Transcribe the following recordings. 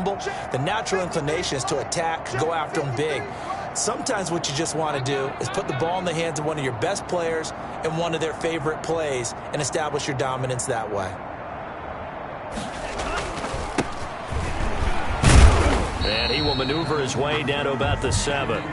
fumble, the natural inclination is to attack, go after them big. Sometimes what you just want to do is put the ball in the hands of one of your best players in one of their favorite plays and establish your dominance that way. And he will maneuver his way down to about the 7.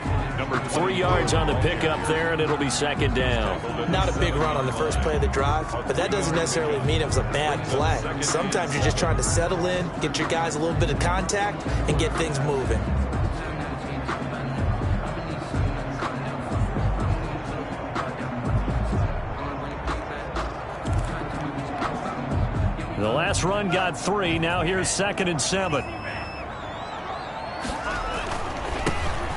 3 yards on the pickup there, and it'll be second down. Not a big run on the first play of the drive, but that doesn't necessarily mean it was a bad play. Sometimes you're just trying to settle in, get your guys a little bit of contact, and get things moving. The last run got 3. Now here's 2nd and 7.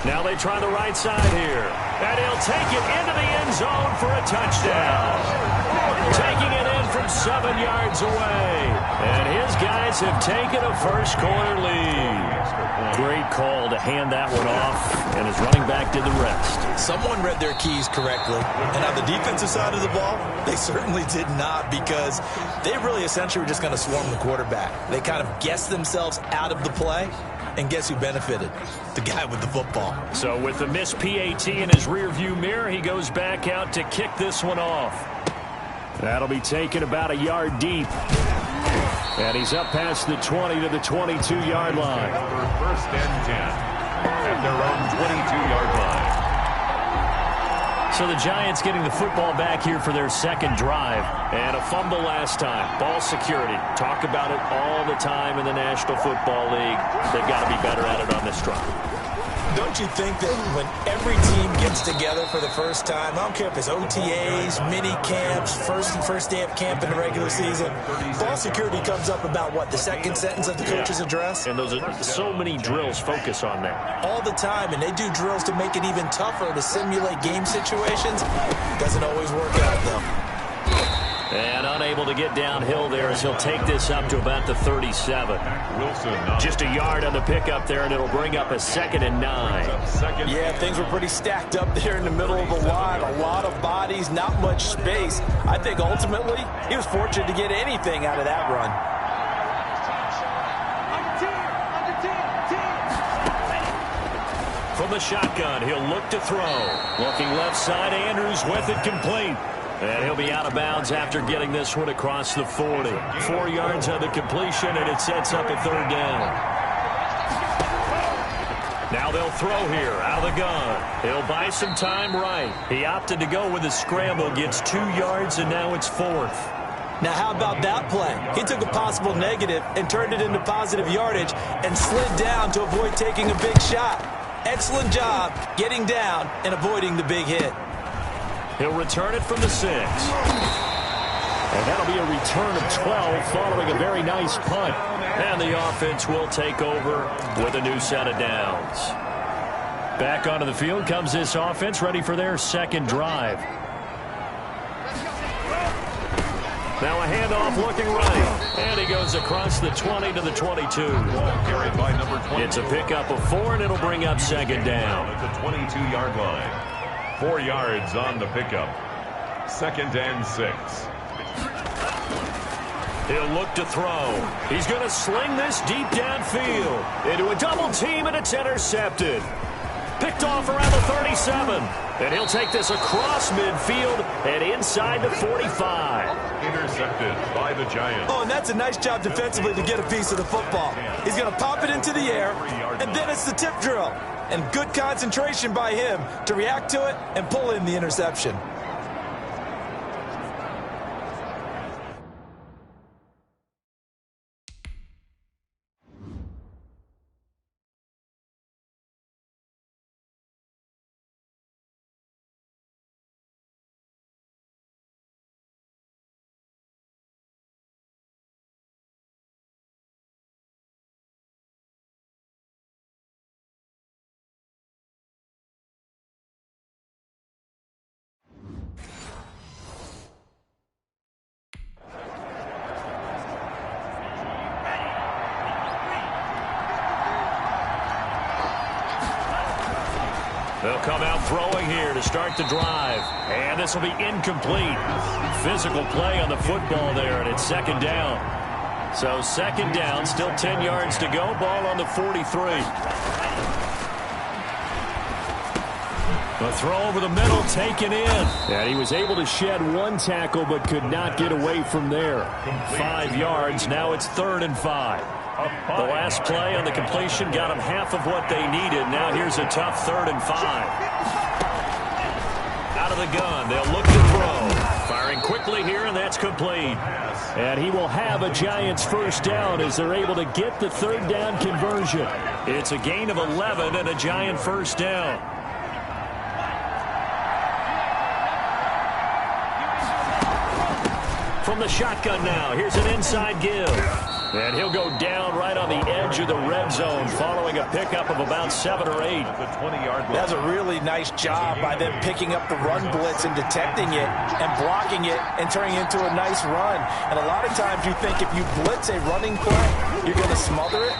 Now they try the right side here. And he'll take it into the end zone for a touchdown. Taking it in from 7 yards away. And his guys have taken a first-quarter lead. Great call to hand that one off, and his running back did the rest. Someone read their keys correctly. And on the defensive side of the ball, they certainly did not, because they really essentially were just going to swarm the quarterback. They kind of guessed themselves out of the play. And guess who benefited? The guy with the football. So with the missed PAT in his rearview mirror, he goes back out to kick this one off. That'll be taken about a yard deep. And he's up past the 20 to the 22-yard line. First and 10 at their own 22-yard line. So the Giants getting the football back here for their second drive. And a fumble last time. Ball security. Talk about it all the time in the National Football League. They've got to be better at it on this drive. Don't you think that when every team gets together for the first time, I don't care if it's OTAs, mini camps, first day of camp in the regular season, ball security comes up about, what, the second sentence of the coach's address? And those are so many drills focus on that. All the time, and they do drills to make it even tougher to simulate game situations. Doesn't always work out, though. And unable to get downhill there as he'll take this up to about the 37. Just a yard on the pickup there, and it'll bring up a 2nd and 9. Yeah, things were pretty stacked up there in the middle of the line. A lot of bodies, not much space. I think ultimately he was fortunate to get anything out of that run. From the shotgun, he'll look to throw. Looking left side, Andrews with it complete. And he'll be out of bounds after getting this one across the 40. 4 yards on the completion, and it sets up a 3rd down. Now they'll throw here, out of the gun. He'll buy some time right. He opted to go with a scramble, gets 2 yards, and now it's 4th. Now, how about that play? He took a possible negative and turned it into positive yardage and slid down to avoid taking a big shot. Excellent job getting down and avoiding the big hit. He'll return it from the 6. And that'll be a return of 12 following a very nice punt. And the offense will take over with a new set of downs. Back onto the field comes this offense, ready for their second drive. Now a handoff looking right. And he goes across the 20 to the 22. Carried by number 20. It's a pickup of 4, and it'll bring up second down. At the 22-yard line. 4 yards on the pickup. 2nd and 6. He'll look to throw. He's going to sling this deep downfield into a double team, and it's intercepted. Picked off around the 37. And he'll take this across midfield and inside the 45. Intercepted by the Giants. Oh, and that's a nice job defensively to get a piece of the football. He's going to pop it into the air, and then it's the tip drill. And good concentration by him to react to it and pull in the interception. They'll come out throwing here to start the drive. And this will be incomplete. Physical play on the football there, and it's second down. So second down, still 10 yards to go. Ball on the 43. The throw over the middle, taken in. And he was able to shed one tackle, but could not get away from there. 5 yards, now it's 3rd and 5. The last play on the completion got them half of what they needed. Now here's a tough 3rd and 5. Out of the gun, they'll look to throw. Firing quickly here, and that's complete. And he will have a Giants first down as they're able to get the 3rd down conversion. It's a gain of 11 and a Giant first down. From the shotgun now, here's an inside give. And he'll go down right on the edge of the red zone following a pickup of about 7 or 8. That's a really nice job by them picking up the run blitz and detecting it and blocking it and turning it into a nice run. And a lot of times you think if you blitz a running play, you're going to smother it.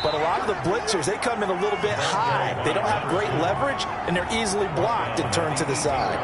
But a lot of the blitzers, they come in a little bit high. They don't have great leverage, and they're easily blocked and turned to the side.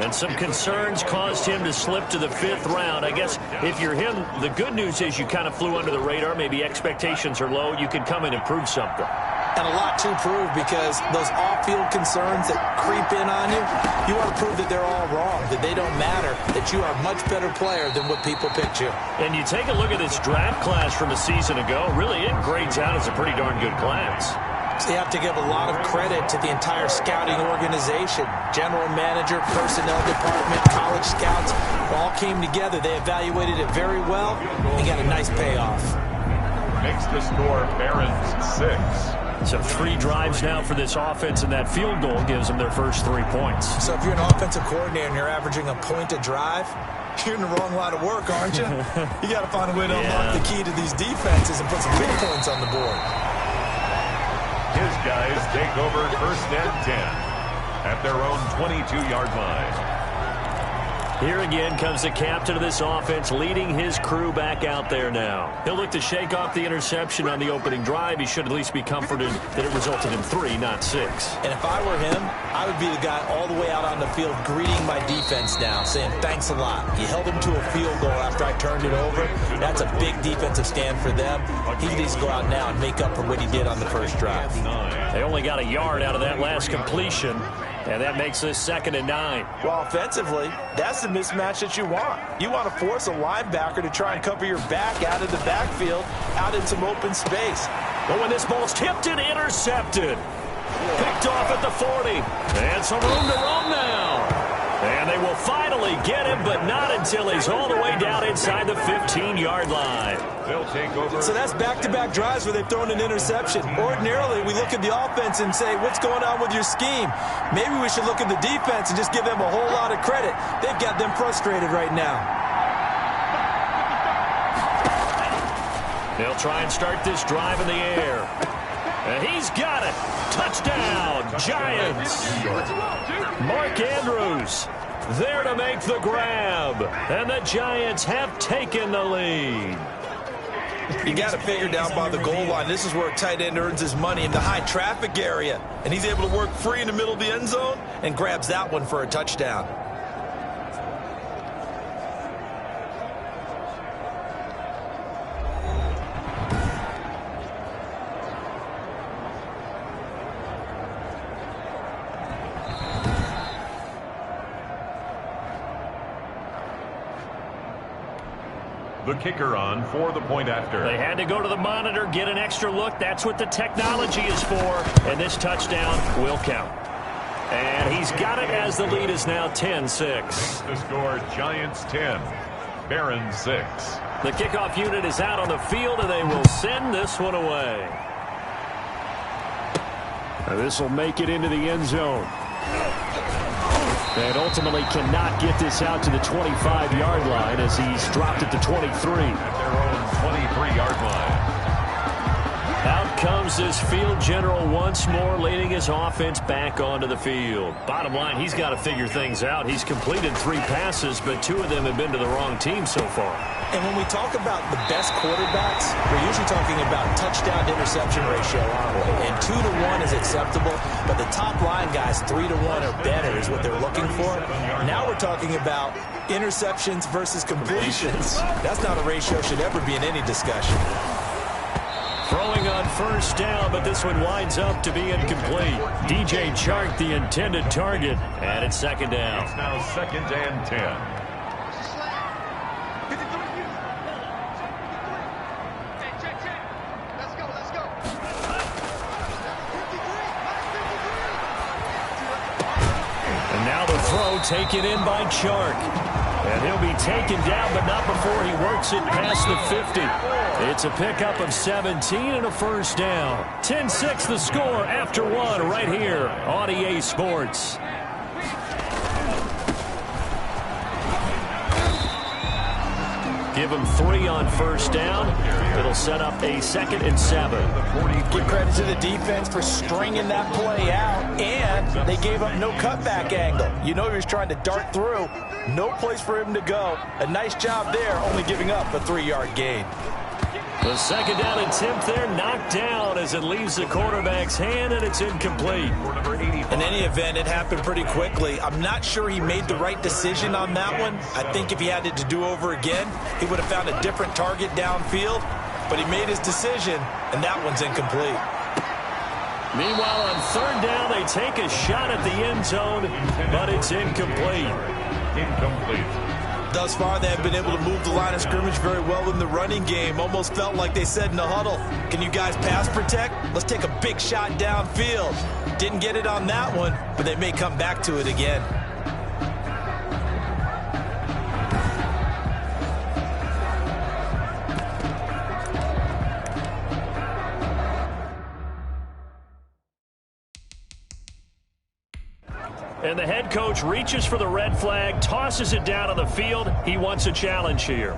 And some concerns caused him to slip to the 5th round. I guess if you're him, the good news is you kind of flew under the radar. Maybe expectations are low. You can come in and prove something. And a lot to prove because those off-field concerns that creep in on you, you want to prove that they're all wrong, that they don't matter, that you are a much better player than what people picture. And you take a look at this draft class from a season ago, really it grades out as a pretty darn good class. So you have to give a lot of credit to the entire scouting organization. General manager, personnel department, college scouts all came together. They evaluated it very well and got a nice payoff. Makes the score Barons 6. So 3 drives now for this offense, and that field goal gives them their first 3 points. So if you're an offensive coordinator and you're averaging a point a drive, you're in the wrong line of work, aren't you? You got to find a way to unlock the key to these defenses and put some big points on the board. His guys take over 1st and 10 at their own 22-yard line. Here again comes the captain of this offense leading his crew back out there now. He'll look to shake off the interception on the opening drive. He should at least be comforted that it resulted in 3, not 6. And if I were him, I would be the guy all the way out on the field greeting my defense now, saying thanks a lot. You held him to a field goal after I turned it over. That's a big defensive stand for them. He needs to go out now and make up for what he did on the first drive. They only got a yard out of that last completion. And that makes this 2nd and 9. Well, offensively, that's the mismatch that you want. You want to force a linebacker to try and cover your back out of the backfield, out in some open space. But when this ball's tipped and intercepted, picked off at the 40. And some room to roam now. And they will finally get him, but not until he's all the way down inside the 15-yard line. They'll take over. So that's back-to-back drives where they've thrown an interception. Ordinarily, we look at the offense and say, what's going on with your scheme? Maybe we should look at the defense and just give them a whole lot of credit. They've got them frustrated right now. They'll try and start this drive in the air. And he's got it. Touchdown, Giants. Mark Andrews there to make the grab. And the Giants have taken the lead. You got to figure down by the goal line. This is where a tight end earns his money in the high traffic area. And he's able to work free in the middle of the end zone and grabs that one for a touchdown. The kicker on for the point after. They had to go to the monitor, get an extra look. That's what the technology is for. And this touchdown will count. And he's got it as the lead is now 10-6. The score, Giants 10, Barons 6. The kickoff unit is out on the field, and they will send this one away. And this will make it into the end zone. And ultimately cannot get this out to the 25-yard line as he's dropped it to 23. At their own 23-yard line. Out comes this field general once more, leading his offense back onto the field. Bottom line, he's got to figure things out. He's completed 3 passes, but 2 of them have been to the wrong team so far. And when we talk about the best quarterbacks, we're usually talking about touchdown to interception ratio, aren't we? And 2 to 1 is acceptable, but the top line guys, 3 to 1 or better is what they're looking for. Now we're talking about interceptions versus completions. That's not a ratio should ever be in any discussion. Throwing on first down, but this one winds up to be incomplete. DJ Chark, the intended target, and it's second down. It's now 2nd and 10. And now the throw taken in by Chark. And he'll be taken down, but not before he works it past the 50. It's a pickup of 17 and a first down. 10-6 the score after 1 right here on EA Sports. Give him 3 on first down. It'll set up a 2nd and 7. Give credit to the defense for stringing that play out, and they gave up no cutback angle. You know he was trying to dart through. No place for him to go. A nice job there, only giving up a 3-yard gain. The second down attempt there knocked down as it leaves the quarterback's hand, and it's incomplete. In any event, it happened pretty quickly. I'm not sure he made the right decision on that one. I think if he had it to do over again, he would have found a different target downfield. But he made his decision, and that one's incomplete. Meanwhile, on third down, they take a shot at the end zone, but it's incomplete. Incomplete. Thus far, they have been able to move the line of scrimmage very well in the running game. Almost felt like they said in the huddle, can you guys pass protect? Let's take a big shot downfield. Didn't get it on that one, but they may come back to it again. And the head coach reaches for the red flag, tosses it down on the field. He wants a challenge here.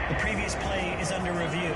The previous play is under review.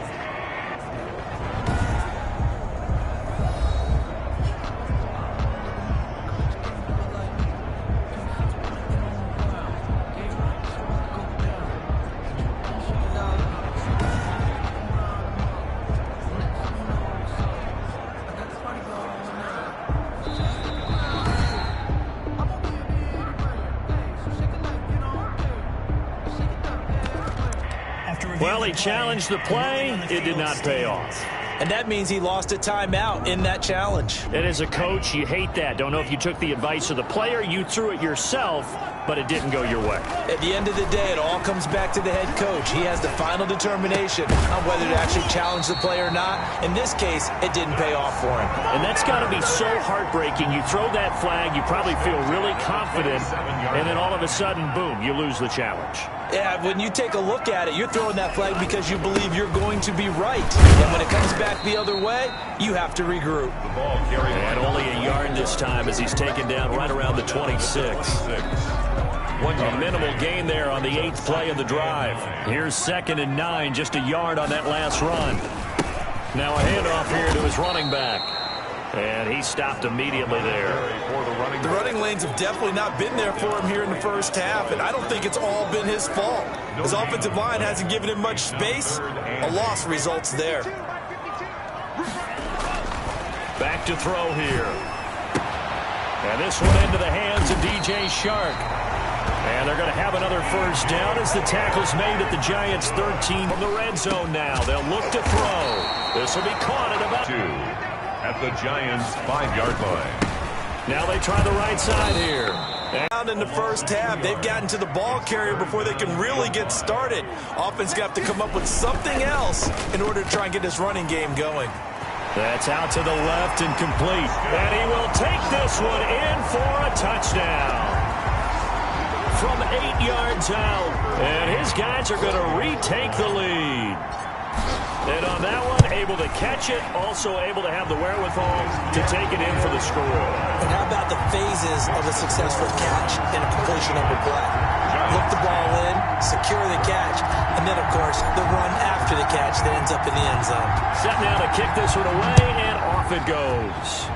Well, he challenged the play. It did not pay off. And that means he lost a timeout in that challenge. And as a coach, you hate that. Don't know if you took the advice of the player, you threw it yourself, but it didn't go your way. At the end of the day, it all comes back to the head coach. He has the final determination on whether to actually challenge the play or not. In this case, it didn't pay off for him. And that's got to be so heartbreaking. You throw that flag, you probably feel really confident, and then all of a sudden, boom, you lose the challenge. Yeah, when you take a look at it, you're throwing that flag because you believe you're going to be right. And when it comes back the other way, you have to regroup. The ball carried and only a yard this time as he's taken down right around the 26. A minimal gain there on the 8th play of the drive. Here's 2nd and 9, just a yard on that last run. Now a handoff here to his running back. And he stopped immediately there. The running lanes have definitely not been there for him here in the first half, and I don't think it's all been his fault. His offensive line hasn't given him much space. A loss results there. Back to throw here. And this one into the hands of DJ Chark. And they're going to have another first down as the tackle's made at the Giants' 13 from the red zone now. They'll look to throw. This will be caught at about 2 at the Giants' 5-yard line. Now they try the right side here. Down in the first half, they've gotten to the ball carrier before they can really get started. Offense got to come up with something else in order to try and get this running game going. That's out to the left and complete. And he will take this one in for a touchdown. From 8 yards out. And his guys are going to retake the lead. And on that one, able to catch it, also able to have the wherewithal to take it in for the score. And how about the phases of a successful catch and a completion of a play? look the ball in, secure the catch, and then, of course, the run after the catch that ends up in the end zone. Set now to kick this one away, and off it goes.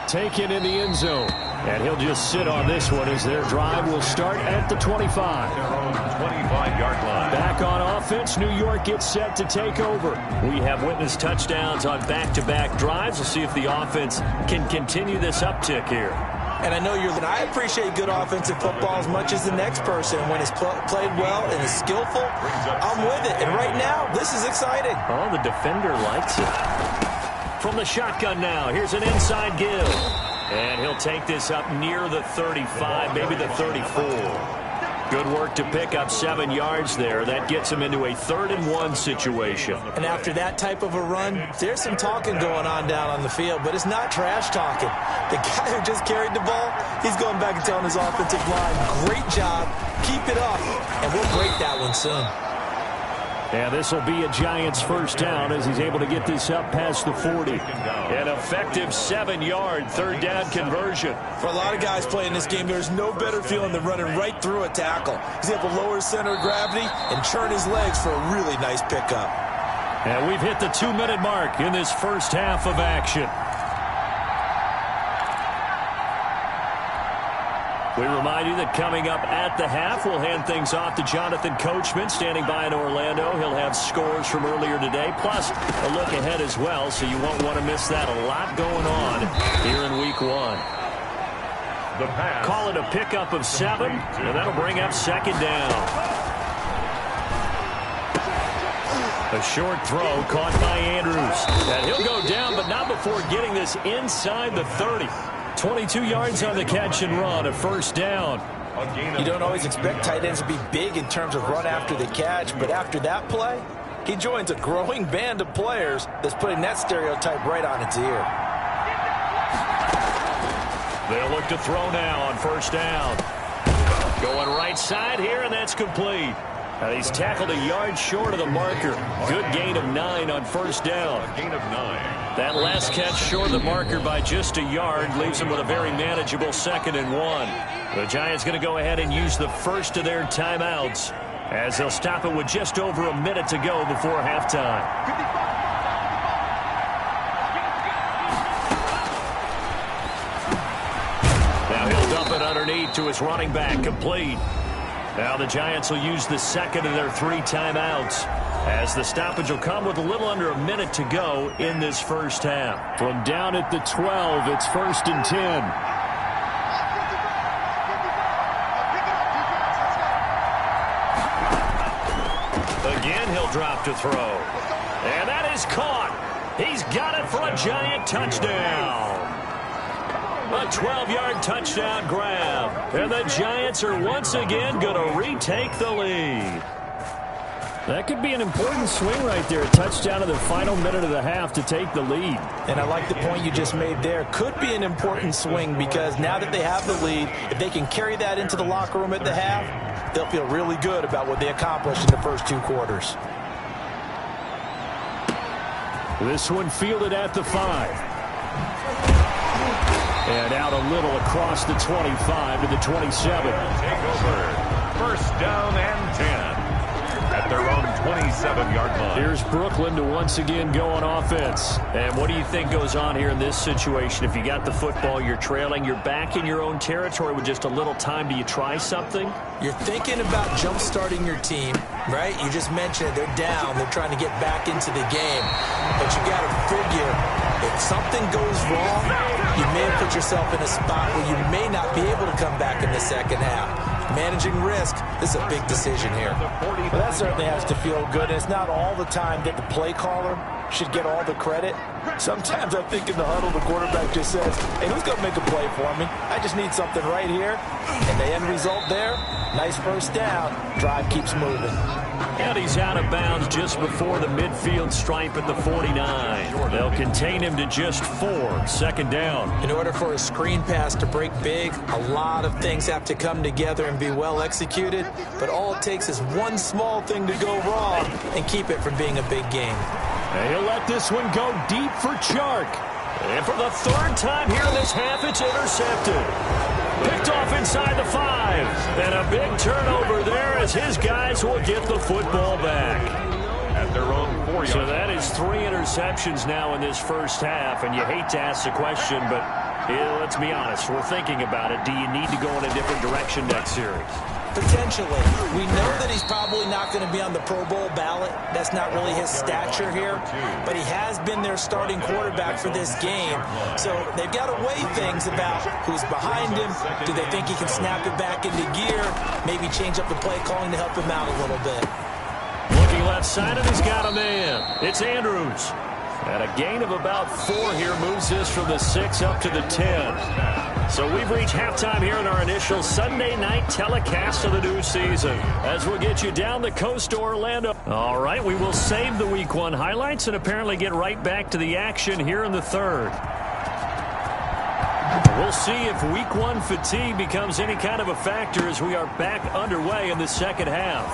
Taken in the end zone. And he'll just sit on this one as their drive will start at the 25. Their own 25-yard line. Back on offense, New York gets set to take over. We have witnessed touchdowns on back-to-back drives. We'll see if the offense can continue this uptick here. And I know I appreciate good offensive football as much as the next person. When it's played well and is skillful, I'm with it. And right now, this is exciting. Oh, the defender likes it. From the shotgun now, here's an inside give. And he'll take this up near the 35, maybe the 34. Good work to pick up 7 yards there. That gets him into a 3rd-and-1 situation. And after that type of a run, there's some talking going on down on the field, but it's not trash talking. The guy who just carried the ball, he's going back and telling his offensive line, great job, keep it up, and we'll break that one soon. And this will be a Giants first down as he's able to get this up past the 40. An effective 7-yard 3rd down conversion. For a lot of guys playing this game, there's no better feeling than running right through a tackle. He's able to lower his center of gravity and churn his legs for a really nice pickup. And we've hit the 2-minute mark in this first half of action. We remind you that coming up at the half, we'll hand things off to Jonathan Coachman, standing by in Orlando. He'll have scores from earlier today, plus a look ahead as well, so you won't want to miss that. A lot going on here in Week 1. The pass. Call it a pickup of 7, and that'll bring up 2nd down. A short throw caught by Andrews. And he'll go down, but not before getting this inside the 30. 22 yards on the catch and run, a 1st down. You don't always expect tight ends to be big in terms of run after the catch, but after that play, he joins a growing band of players that's putting that stereotype right on its ear. They'll look to throw now on 1st down. Going right side here, and that's complete. Now he's tackled a yard short of the marker. Good gain of 9 on 1st down. Gain of 9. That last catch short of the marker by just a yard leaves him with a very manageable 2nd and 1. The Giants going to go ahead and use the first of their timeouts as they'll stop it with just over a minute to go before halftime. Now he'll dump it underneath to his running back, complete. Now the Giants will use the 2nd of their 3 timeouts as the stoppage will come with a little under a minute to go in this first half. From down at the 12, it's 1st and 10. Again, he'll drop to throw. And that is caught. He's got it for a Giant touchdown. A 12-yard touchdown grab. And the Giants are once again going to retake the lead. That could be an important swing right there. A touchdown in the final minute of the half to take the lead. And I like the point you just made there. Could be an important swing because now that they have the lead, if they can carry that into the locker room at the half, they'll feel really good about what they accomplished in the first 2 quarters. This one fielded at the 5. And out a little across the 25 to the 27. Take over. 1st down and 10. At their own 27-yard line. Here's Brooklyn to once again go on offense. And what do you think goes on here in this situation? If you got the football, you're trailing, you're back in your own territory with just a little time. Do you try something? You're thinking about jump-starting your team, right? You just mentioned it. They're down. They're trying to get back into the game. But you got to figure if something goes wrong, you may have put yourself in a spot where you may not be able to come back in the second half. Managing risk, this is a big decision here. But that certainly has to feel good. And it's not all the time that the play caller should get all the credit. Sometimes I think in the huddle, the quarterback just says, hey, who's going to make a play for me? I just need something right here. And the end result there, nice 1st down. Drive keeps moving. And he's out of bounds just before the midfield stripe at the 49. They'll contain him to just 4. 2nd down. In order for a screen pass to break big, a lot of things have to come together and be well executed. But all it takes is one small thing to go wrong and keep it from being a big game. And he'll let this one go deep for Chark. And for the 3rd time here in this half, it's intercepted. Picked off inside the 5. And a big turnover there as his guys will get the football back. At their own 4 yards. So that is 3 interceptions now in this first half. And you hate to ask the question, but let's be honest. We're thinking about it. Do you need to go in a different direction next series? Potentially. We know that he's probably not going to be on the Pro Bowl ballot. That's not really his stature here. But he has been their starting quarterback for this game. So they've got to weigh things about who's behind him. Do they think he can snap it back into gear? Maybe change up the play calling to help him out a little bit. Looking left side, and he's got a man. It's Andrews. And a gain of about 4 here moves this from the 6 up to the 10. So we've reached halftime here in our initial Sunday night telecast of the new season as we'll get you down the coast to Orlando. All right, we will save the Week 1 highlights and apparently get right back to the action here in the third. We'll see if Week 1 fatigue becomes any kind of a factor as we are back underway in the second half.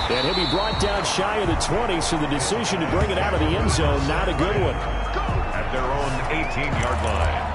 And he'll be brought down shy of the 20, so the decision to bring it out of the end zone, not a good one. At their own 18-yard line.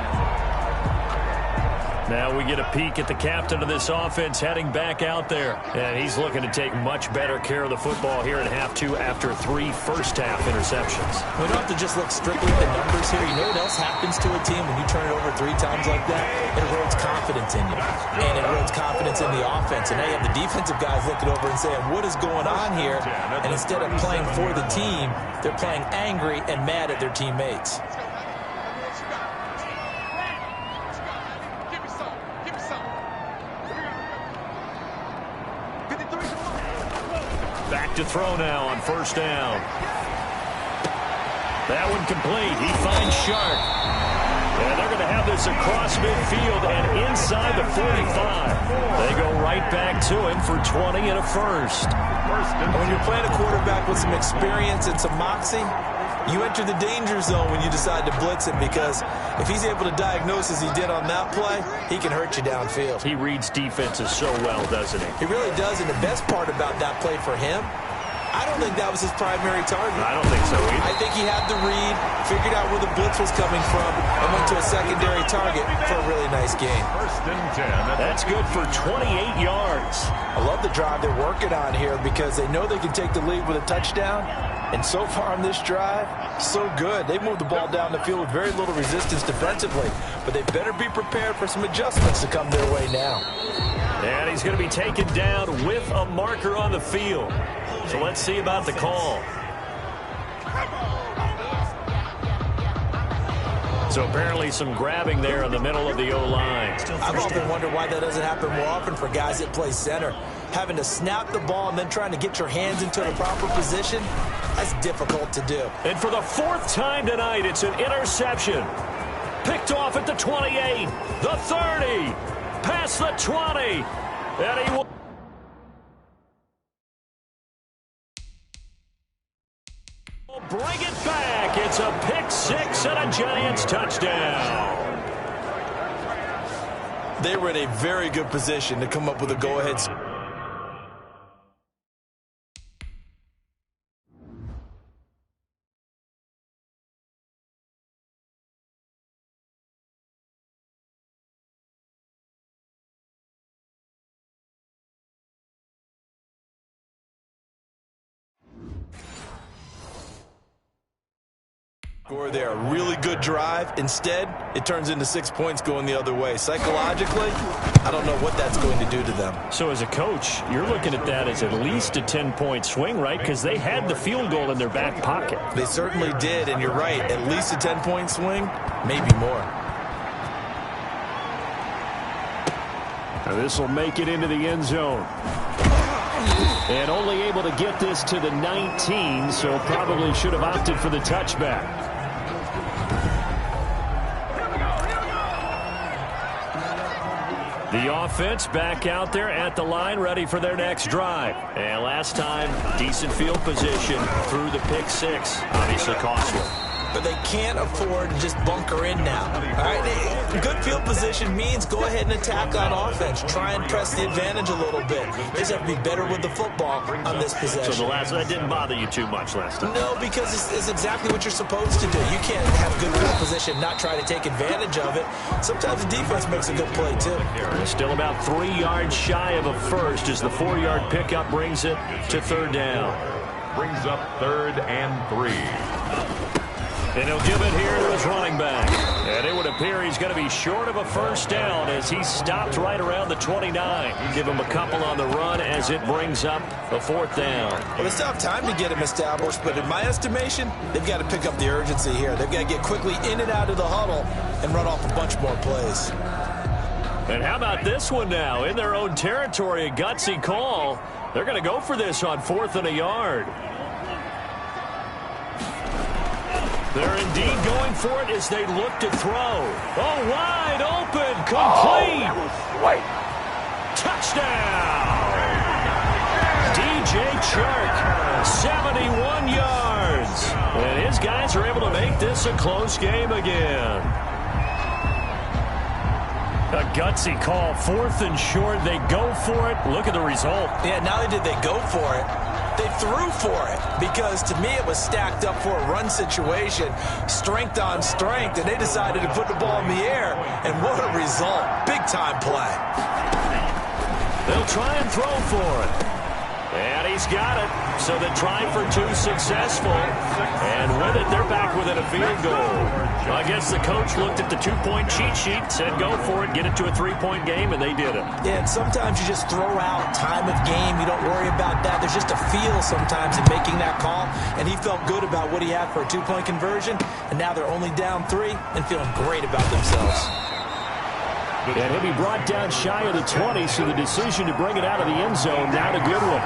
Now we get a peek at the captain of this offense heading back out there. And he's looking to take much better care of the football here in half 2 after 3 first-half interceptions. We don't have to just look strictly at the numbers here. You know what else happens to a team when you turn it over 3 times like that? It erodes confidence in you. And it erodes confidence in the offense. And now you have the defensive guys looking over and saying, what is going on here? And instead of playing for the team, they're playing angry and mad at their teammates. Back to throw now on first down. That one complete. He finds Sharp. And they're going to have this across midfield and inside the 45. They go right back to him for 20 and a first. When you're playing a quarterback with some experience and some moxie, you enter the danger zone when you decide to blitz him, because if he's able to diagnose as he did on that play, he can hurt you downfield. He reads defenses so well, doesn't he? He really does, and the best part about that play for him, I don't think that was his primary target. I don't think so either. I think he had the read, figured out where the blitz was coming from, and went to a secondary target for a really nice game. First and 10. That's good for 28 yards. I love the drive they're working on here because they know they can take the lead with a touchdown. And so far on this drive, so good. They've moved the ball down the field with very little resistance defensively, but they better be prepared for some adjustments to come their way now. And he's going to be taken down with a marker on the field. So let's see about the call. So apparently some grabbing there in the middle of the O-line. I've often wondered why that doesn't happen more often for guys that play center. Having to snap the ball and then trying to get your hands into the proper position, that's difficult to do. And for the 4th time tonight, it's an interception. Picked off at the 28, the 30, past the 20, and he will... bring it back. It's a pick 6 and a Giants touchdown. They were in a very good position to come up with a go-ahead. There, a really good drive. Instead, it turns into 6 points going the other way. Psychologically, I don't know what that's going to do to them. So as a coach, you're looking at that as at least a 10-point swing, right? Because they had the field goal in their back pocket. They certainly did, and you're right. At least a 10-point swing, maybe more. Now this will make it into the end zone. And only able to get this to the 19, so probably should have opted for the touchback. The offense back out there at the line, ready for their next drive. And last time, decent field position through the pick 6. Obviously costly. but they can't afford to just bunker in now. All right, good field position means go ahead and attack on offense. Try and press the advantage a little bit. They just have to be better with the football on this possession. So that didn't bother you too much last time? No, because it's exactly what you're supposed to do. You can't have good field position, not try to take advantage of it. Sometimes the defense makes a good play, too. Still about 3 yards shy of a first as the 4-yard pickup brings it to third down. Brings up 3rd and 3. And he'll give it here to his running back. And it would appear he's going to be short of a first down as he stopped right around the 29. Give him a couple on the run as it brings up a 4th down. Well, they still have time to get him established, but in my estimation, they've got to pick up the urgency here. They've got to get quickly in and out of the huddle and run off a bunch more plays. And how about this one now? In their own territory, a gutsy call. They're going to go for this on 4th and a yard. They're indeed going for it as they look to throw. Oh, wide open, complete. Touchdown. DJ Chark, 71 yards. And his guys are able to make this a close game again. A gutsy call, 4th and short. They go for it. Look at the result. Yeah, not only did they go for it, they threw for it, because to me it was stacked up for a run situation, strength on strength, and they decided to put the ball in the air, and what a result. Big-time play. They'll try and throw for it. And he's got it. So the try for 2 successful. And with it, they're back within a field goal. I guess the coach looked at the 2-point cheat sheet, said go for it, get it to a 3-point game, and they did it. Yeah, and sometimes you just throw out time of game. You don't worry about that. There's just a feel sometimes in making that call, and he felt good about what he had for a 2-point conversion, and now they're only down 3 and feeling great about themselves. And he'll be brought down shy of the 20, so the decision to bring it out of the end zone, now a good one.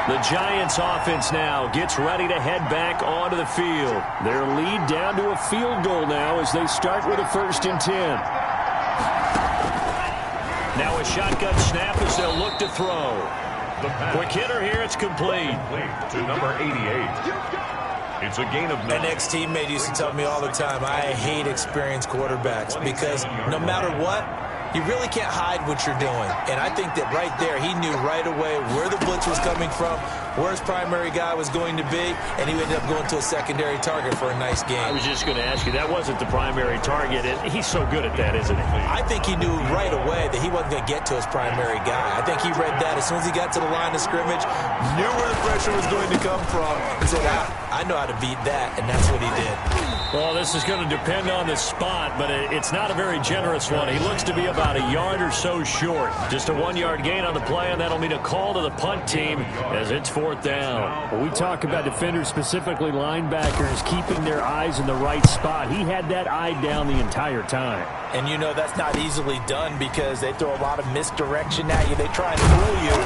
The Giants offense now gets ready to head back onto the field. Their lead down to a field goal now as they start with a 1st and 10. Now a shotgun snap as they'll look to throw. Quick hitter here, it's complete. To number 88. It's a gain of 9. An ex-teammate used to tell me all the time, I hate experienced quarterbacks because no matter what, you really can't hide what you're doing. And I think that right there, he knew right away where the blitz was coming from, where his primary guy was going to be, and he ended up going to a secondary target for a nice game. I was just going to ask you, that wasn't the primary target, and he's so good at that, isn't he? I think he knew right away that he wasn't going to get to his primary guy. I think he read that as soon as he got to the line of scrimmage, knew where the pressure was going to come from, and said, I know how to beat that, and that's what he did. Well, this is going to depend on the spot, but it's not a very generous one. He looks to be about a yard or so short. Just a 1-yard gain on the play, and that'll mean a call to the punt team as it's 4th down. Well, we talk about defenders, specifically linebackers, keeping their eyes in the right spot. He had that eye down the entire time. And you know that's not easily done because they throw a lot of misdirection at you. They try and fool you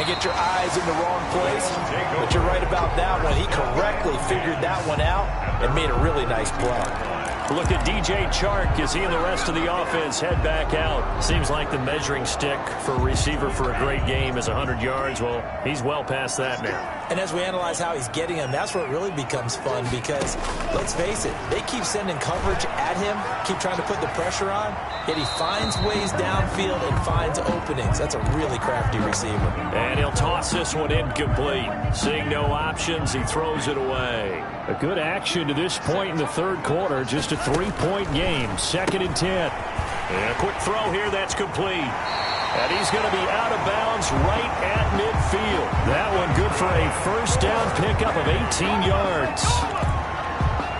and get your eyes in the wrong place. But you're right about that one. He correctly figured that one out and made a really nice play. Look at DJ Chark as he and the rest of the offense head back out. Seems like the measuring stick for a receiver for a great game is 100 yards. Well, he's well past that now. And as we analyze how he's getting him, that's where it really becomes fun because, let's face it, they keep sending coverage at him, keep trying to put the pressure on, yet he finds ways downfield and finds openings. That's a really crafty receiver. And he'll toss this one incomplete. Seeing no options, he throws it away. A good action to this point in the 3rd quarter. Just a 3-point game. 2nd and 10. And a quick throw here, that's complete. And he's going to be out of bounds right at midfield. That one good for a 1st down pickup of 18 yards.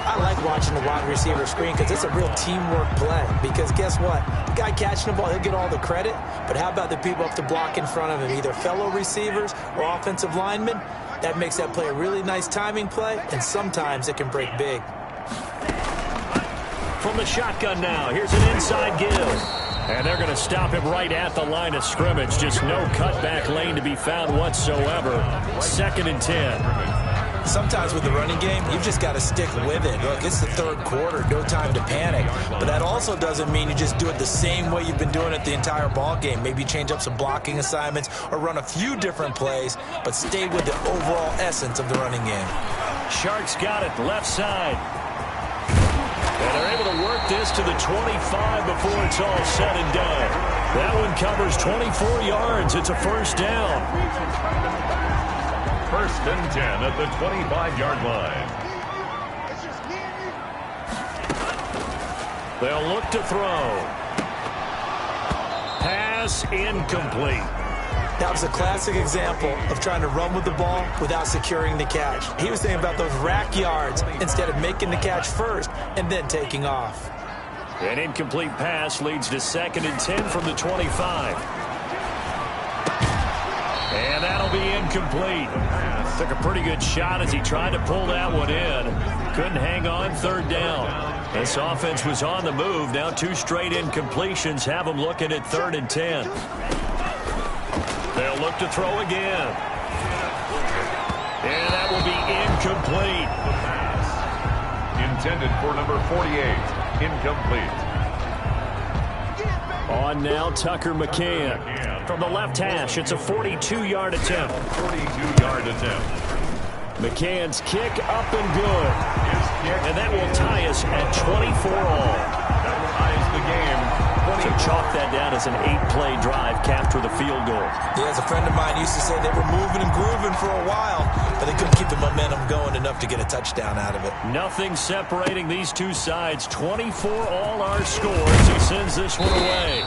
I like watching the wide receiver screen because it's a real teamwork play. Because guess what? The guy catching the ball, he'll get all the credit. But how about the people up to block in front of him, either fellow receivers or offensive linemen? That makes that play a really nice timing play, and sometimes it can break big. From the shotgun now, here's an inside give. And they're going to stop him right at the line of scrimmage. Just no cutback lane to be found whatsoever. 2nd and 10. Sometimes with the running game, you've just got to stick with it. Look, it's the 3rd quarter, no time to panic. But that also doesn't mean you just do it the same way you've been doing it the entire ball game. Maybe change up some blocking assignments or run a few different plays, but stay with the overall essence of the running game. Sharks got it left side. And they're able to work this to the 25 before it's all said and done. That one covers 24 yards. It's a first down. First and 10 at the 25-yard line. They'll look to throw. Pass incomplete. That was a classic example of trying to run with the ball without securing the catch. He was thinking about those rack yards instead of making the catch first and then taking off. An incomplete pass leads to 2nd and 10 from the 25. And that'll be incomplete. Took a pretty good shot as he tried to pull that one in. Couldn't hang on, 3rd down. This offense was on the move. Now 2 straight incompletions have them looking at 3rd and 10. They'll look to throw again. And that will be incomplete. Intended for number 48. Incomplete. On now, Tucker McCann. From the left hash, it's a 42-yard attempt. 42-yard attempt. McCann's kick up and good. And that will tie us at 24 all. That ties the game. So chalk that down as an 8-play drive after the field goal. Yeah, as a friend of mine used to say, they were moving and grooving for a while, but they couldn't keep the momentum going enough to get a touchdown out of it. Nothing separating these two sides. 24 all our scores. He sends this one away.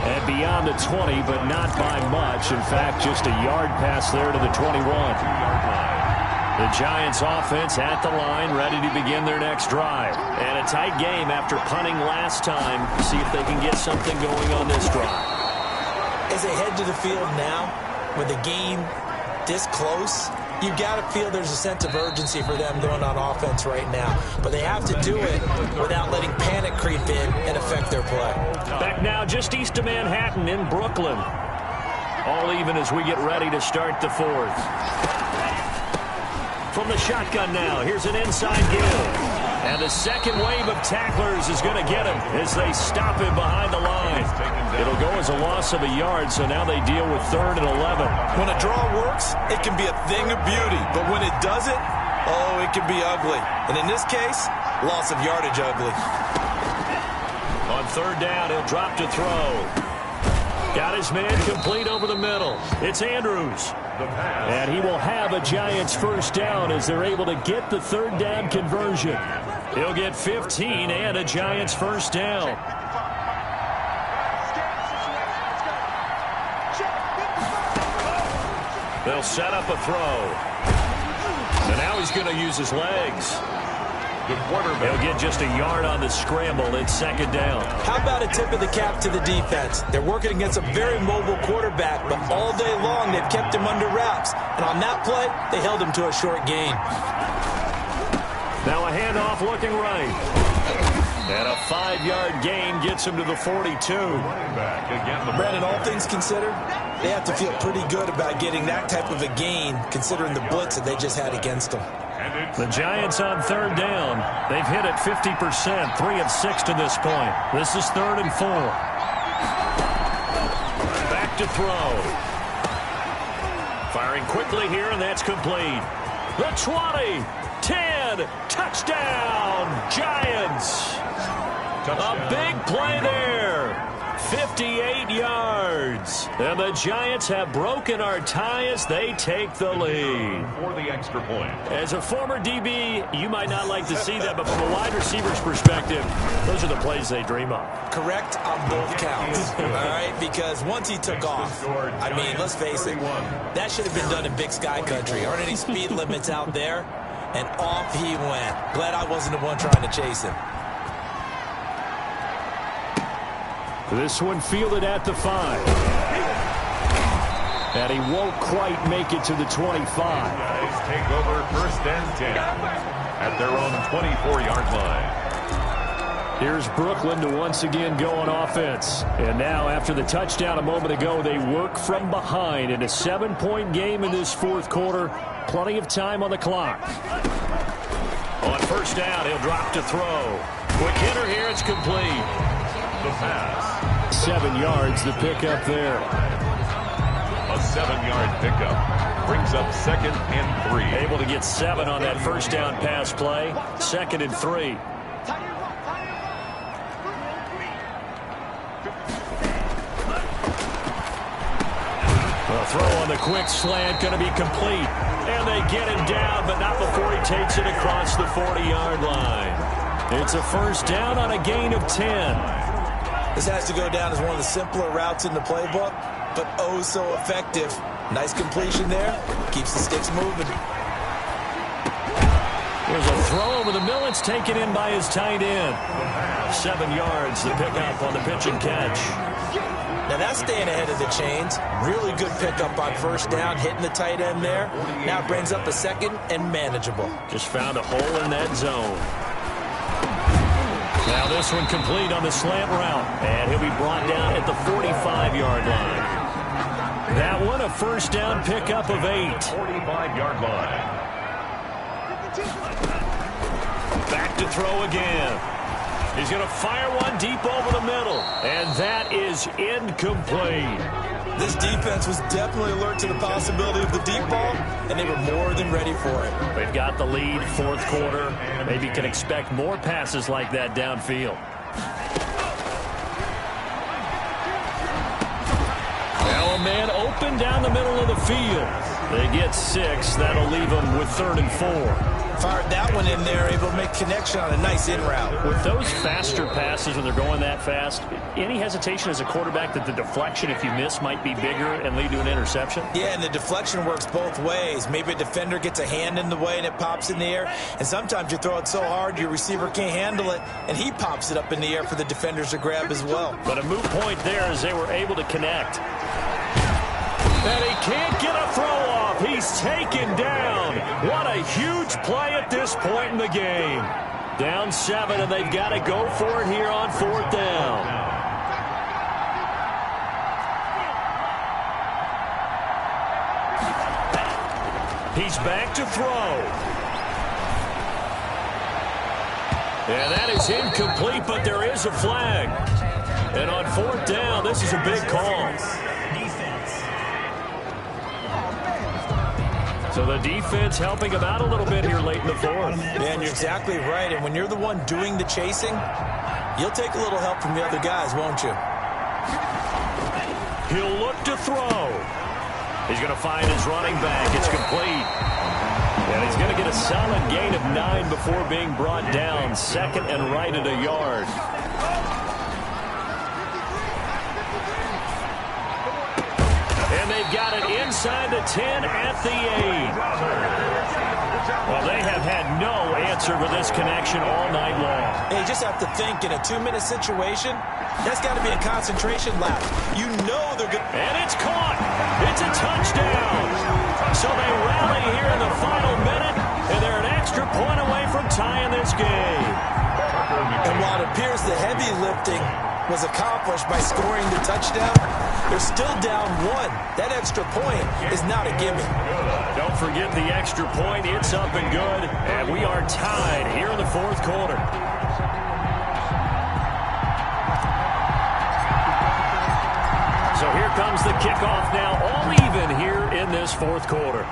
And beyond the 20, but not by much. In fact, just a yard pass there to the 21. The Giants offense at the line, ready to begin their next drive. And a tight game after punting last time. See if they can get something going on this drive. As they head to the field now, with the game this close, you got to feel there's a sense of urgency for them going on offense right now. But they have to do it without letting panic creep in and affect their play. Back now just east of Manhattan in Brooklyn. All even as we get ready to start the 4th. From the shotgun now, here's an inside give. And the second wave of tacklers is going to get him as they stop him behind the line. It'll go as a loss of a yard, so now they deal with 3rd and 11. When a draw works, it can be a thing of beauty. But when it doesn't, oh, it can be ugly. And in this case, loss of yardage ugly. On 3rd down, he'll drop to throw. Got his man complete over the middle. It's Andrews. And he will have a Giants first down as they're able to get the 3rd down conversion. He'll get 15 and a Giants first down. They'll set up a throw. And now he's going to use his legs. He'll get just a yard on the scramble. It's 2nd down. How about a tip of the cap to the defense? They're working against a very mobile quarterback, but all day long they've kept him under wraps. And on that play, they held him to a short gain. Now a handoff looking right. And a 5-yard gain gets him to the 42. Brandon, all things considered, they have to feel pretty good about getting that type of a gain, considering the blitz that they just had against them. The Giants on 3rd down. They've hit it 50%, 3 of 6 to this point. This is 3rd and 4. Back to throw. Firing quickly here, and that's complete. The 20, 10, touchdown, Giants. A big play there. 58 yards. And the Giants have broken our tie as they take the lead. For the extra point. As a former DB, you might not like to see that, but from a wide receiver's perspective, those are the plays they dream of. Correct on both counts, all right? Because once he took off, I mean, let's face it, that should have been done in Big Sky Country. Aren't any speed limits out there? And off he went. Glad I wasn't the one trying to chase him. This one fielded at the 5. And he won't quite make it to the 25. Guys take over 1st and 10 at their own 24-yard line. Here's Brooklyn to once again go on offense. And now, after the touchdown a moment ago, they work from behind in a 7-point game in this 4th quarter. Plenty of time on the clock. On 1st down, he'll drop to throw. Quick hitter here, it's complete. The pass. 7 yards, the pickup there. A 7-yard pickup. Brings up 2nd and 3. Able to get 7 on that first down pass play. 2nd and 3. The throw on the quick slant going to be complete. And they get him down, but not before he takes it across the 40-yard line. It's a first down on a gain of 10. This has to go down as one of the simpler routes in the playbook, but oh so effective. Nice completion there. Keeps the sticks moving. There's a throw over the middle. It's taken in by his tight end. 7 yards, the pickup on the pitch and catch. Now that's staying ahead of the chains. Really good pickup on first down, hitting the tight end there. Now it brings up a 2nd and manageable. Just found a hole in that zone. Now this one complete on the slant route. And he'll be brought down at the 45-yard line. That one a first down pickup of 8. 45-yard line. Back to throw again. He's going to fire one deep over the middle. And that is incomplete. This defense was definitely alert to the possibility of the deep ball, and they were more than ready for it. They've got the lead, 4th quarter. Maybe can expect more passes like that downfield. Now a man open down the middle of the field. They get 6. That'll leave them with 3rd and 4. Fired that one in there, able to make connection on a nice in route. With those faster passes when they're going that fast, any hesitation as a quarterback that the deflection, if you miss, might be bigger and lead to an interception? Yeah, and the deflection works both ways. Maybe a defender gets a hand in the way and it pops in the air. And sometimes you throw it so hard your receiver can't handle it, and he pops it up in the air for the defenders to grab as well. But a moot point there as they were able to connect. And he can't get a throw off. He's taken down. What a huge play at this point in the game. Down 7, and they've got to go for it here on 4th down. He's back to throw. And that is incomplete, but there is a flag. And on 4th down, this is a big call. So the defense helping him out a little bit here late in the 4th. Yeah, and you're exactly right. And when you're the one doing the chasing, you'll take a little help from the other guys, won't you? He'll look to throw. He's going to find his running back. It's complete. And he's going to get a solid gain of 9 before being brought down. 2nd and right at a yard. And they've got it inside the 10 at the 8. Well, they have had no answer for this connection all night long. Hey, you just have to think in a 2-minute situation, that's got to be a concentration lap. You know they're good. And it's caught. It's a touchdown. So they rally here in the final minute, and they're an extra point away from tying this game. And while it appears the heavy lifting was accomplished by scoring the touchdown, they're still down 1. That extra point is not a gimme. Don't forget the extra point. It's up and good. And we are tied here in the 4th quarter. So here comes the kickoff now, all even here in this 4th quarter.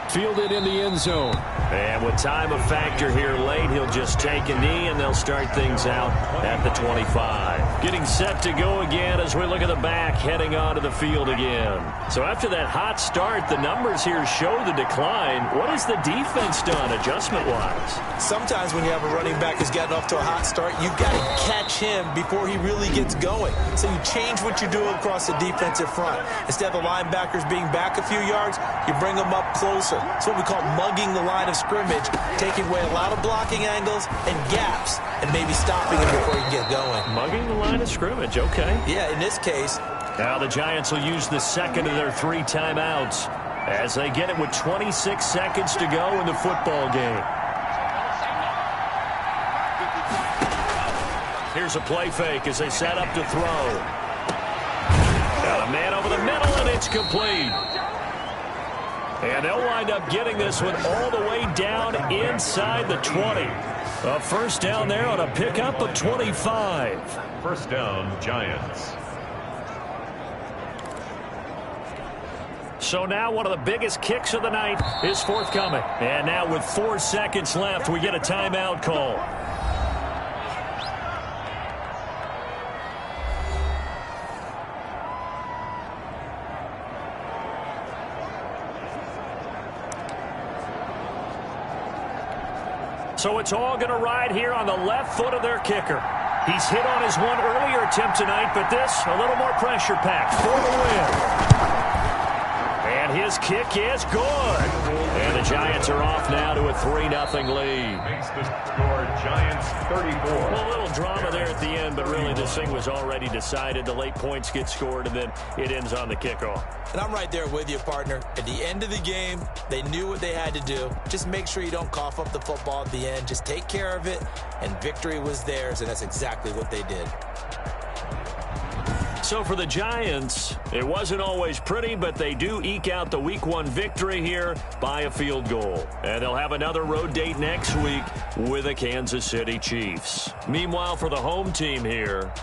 Fielded in the end zone. And with time a factor here late, he'll just take a knee, and they'll start things out at the 25. Getting set to go again as we look at the back, heading onto the field again. So after that hot start, the numbers here show the decline. What has the defense done adjustment-wise? Sometimes when you have a running back who's gotten off to a hot start, you've got to catch him before he really gets going. So you change what you do across the defensive front. Instead of the linebackers being back a few yards, you bring them up closer. It's what we call mugging the line of scrimmage, taking away a lot of blocking angles and gaps, and maybe stopping him before he can get going. Mugging the line of scrimmage, okay. Yeah, in this case. Now the Giants will use the second of their 3 timeouts as they get it with 26 seconds to go in the football game. Here's a play fake as they set up to throw. Got a man over the middle, and it's complete. And they'll wind up getting this one all the way down inside the 20. A first down there on a pickup of 25. First down, Giants. So now one of the biggest kicks of the night is forthcoming. And now with 4 seconds left, we get a timeout call. So it's all going to ride here on the left foot of their kicker. He's hit on his one earlier attempt tonight, but this a little more pressure packed for the win. And his kick is good. And the Giants are off now to a 3-0 lead. Makes the score Giants 34. Well, a little drama there at the end, but really this thing was already decided. The late points get scored, and then it ends on the kickoff. And I'm right there with you, partner. At the end of the game, they knew what they had to do. Just make sure you don't cough up the football at the end. Just take care of it, and victory was theirs, and that's exactly what they did. So for the Giants, it wasn't always pretty, but they do eke out the Week 1 victory here by a field goal. And they'll have another road date next week with the Kansas City Chiefs. Meanwhile, for the home team here,